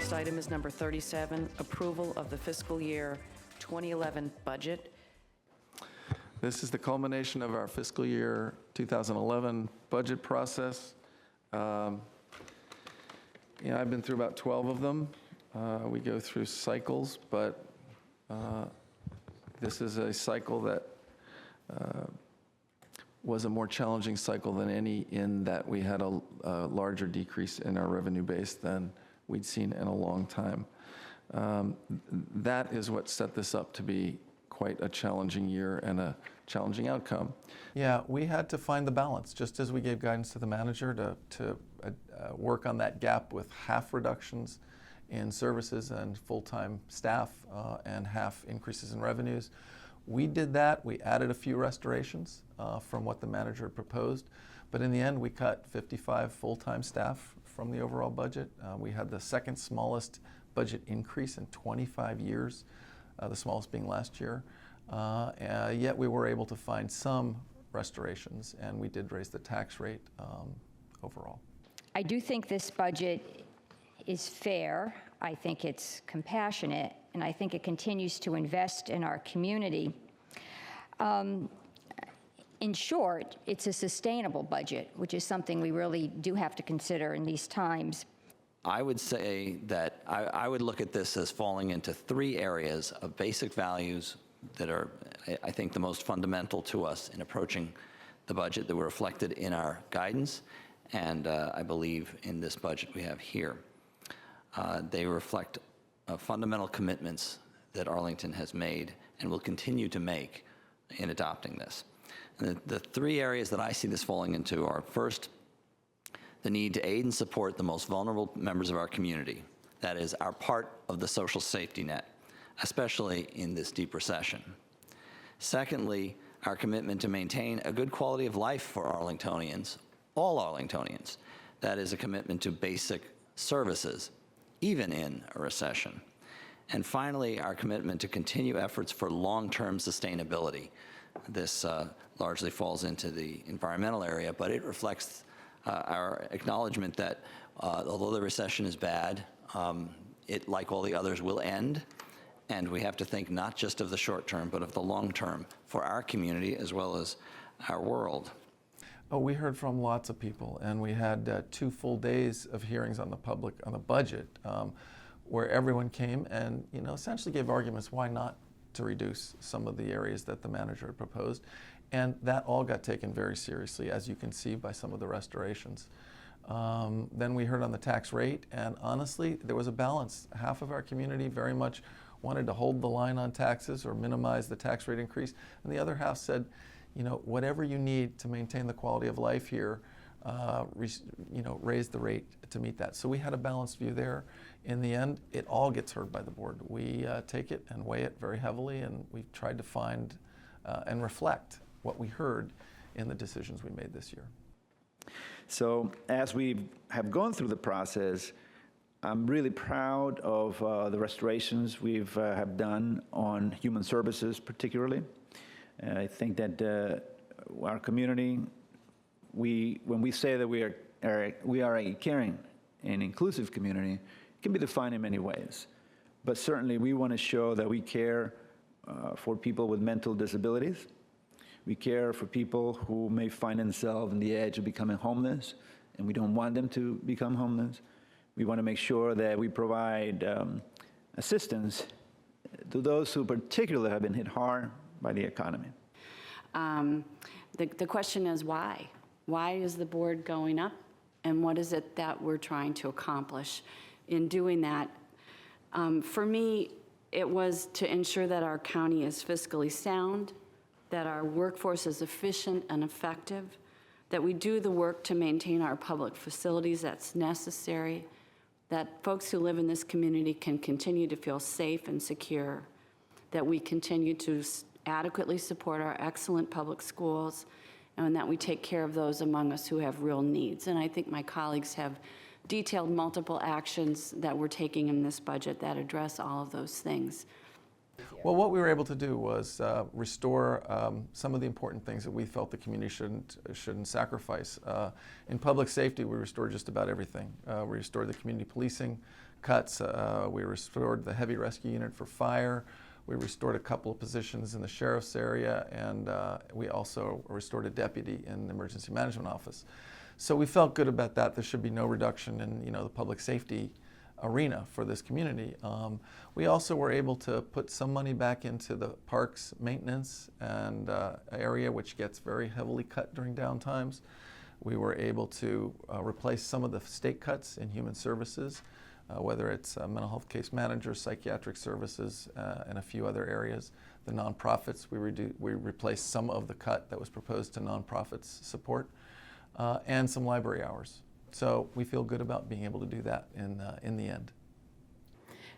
Next item is number 37, approval of the fiscal year 2011 budget. This is the culmination of our fiscal year 2011 budget process. I've been through about 12 of them. We go through cycles, but this is a cycle that was a more challenging cycle than any, in that we had a larger decrease in our revenue base than we'd seen in a long time. That is what set this up to be quite a challenging year and a challenging outcome. Yeah, we had to find the balance, just as we gave guidance to the manager to work on that gap with half reductions in services and full-time staff and half increases in revenues. We did that. We added a few restorations from what the manager had proposed, but in the end we cut 55 full-time staff from the overall budget. We had the second smallest budget increase in 25 years, the smallest being last year. Yet we were able to find some restorations, and we did raise the tax rate overall. I do think this budget is fair. I think it's compassionate, and I think it continues to invest in our community. In short, it's a sustainable budget, which is something we really do have to consider in these times. I would say that I would look at this as falling into three areas of basic values that are, I think, the most fundamental to us in approaching the budget that were reflected in our guidance, and I believe in this budget we have here. They reflect fundamental commitments that Arlington has made and will continue to make in adopting this. And the three areas that I see this falling into are, first, the need to aid and support the most vulnerable members of our community. That is our part of the social safety net, especially in this deep recession. Secondly, our commitment to maintain a good quality of life for Arlingtonians, all Arlingtonians. That is a commitment to basic services, even in a recession. And finally, our commitment to continue efforts for long-term sustainability. This largely falls into the environmental area, but it reflects our acknowledgement that although the recession is bad, it, like all the others, will end, and we have to think not just of the short term, but of the long term for our community as well as our world. Oh, we heard from lots of people, and we had 2 full days of hearings on the budget, where everyone came and essentially gave arguments why not to reduce some of the areas that the manager had proposed, and that all got taken very seriously, as you can see by some of the restorations. Then we heard on the tax rate, and honestly, there was a balance. Half of our community very much wanted to hold the line on taxes or minimize the tax rate increase, and the other half said, whatever you need to maintain the quality of life here, raise the rate to meet that. So we had a balanced view there. In the end, it all gets heard by the board. We take it and weigh it very heavily, and we've tried to find and reflect what we heard in the decisions we made this year. So as we have gone through the process, I'm really proud of the restorations we've have done on human services particularly. I think that our community, when we say that we are a caring and inclusive community, it can be defined in many ways. But certainly we want to show that we care for people with mental disabilities. We care for people who may find themselves on the edge of becoming homeless, and we don't want them to become homeless. We want to make sure that we provide assistance to those who particularly have been hit hard by the economy. The question is why? Why is the board going up, and what is it that we're trying to accomplish in doing that? For me, it was to ensure that our county is fiscally sound, that our workforce is efficient and effective, that we do the work to maintain our public facilities that's necessary, that folks who live in this community can continue to feel safe and secure, that we continue to adequately support our excellent public schools, and that we take care of those among us who have real needs. And I think my colleagues have detailed multiple actions that we're taking in this budget that address all of those things. Well, what we were able to do was restore some of the important things that we felt the community shouldn't sacrifice. In public safety, we restored just about everything. We restored the community policing cuts. We restored the heavy rescue unit for fire. We restored a couple of positions in the sheriff's area, and we also restored a deputy in the emergency management office. So we felt good about that. There should be no reduction in, the public safety arena for this community. We also were able to put some money back into the parks maintenance and area, which gets very heavily cut during downtimes. We were able to replace some of the state cuts in human services, whether it's mental health case managers, psychiatric services, and a few other areas. The nonprofits, we replaced some of the cut that was proposed to nonprofits support, and some library hours. So we feel good about being able to do that in the end.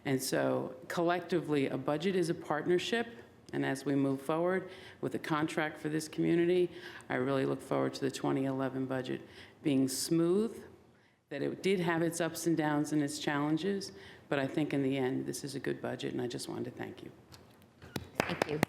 And so collectively, a budget is a partnership, and as we move forward with a contract for this community, I really look forward to the 2011 budget being smooth, that it did have its ups and downs and its challenges, but I think in the end, this is a good budget, and I just wanted to thank you. Thank you.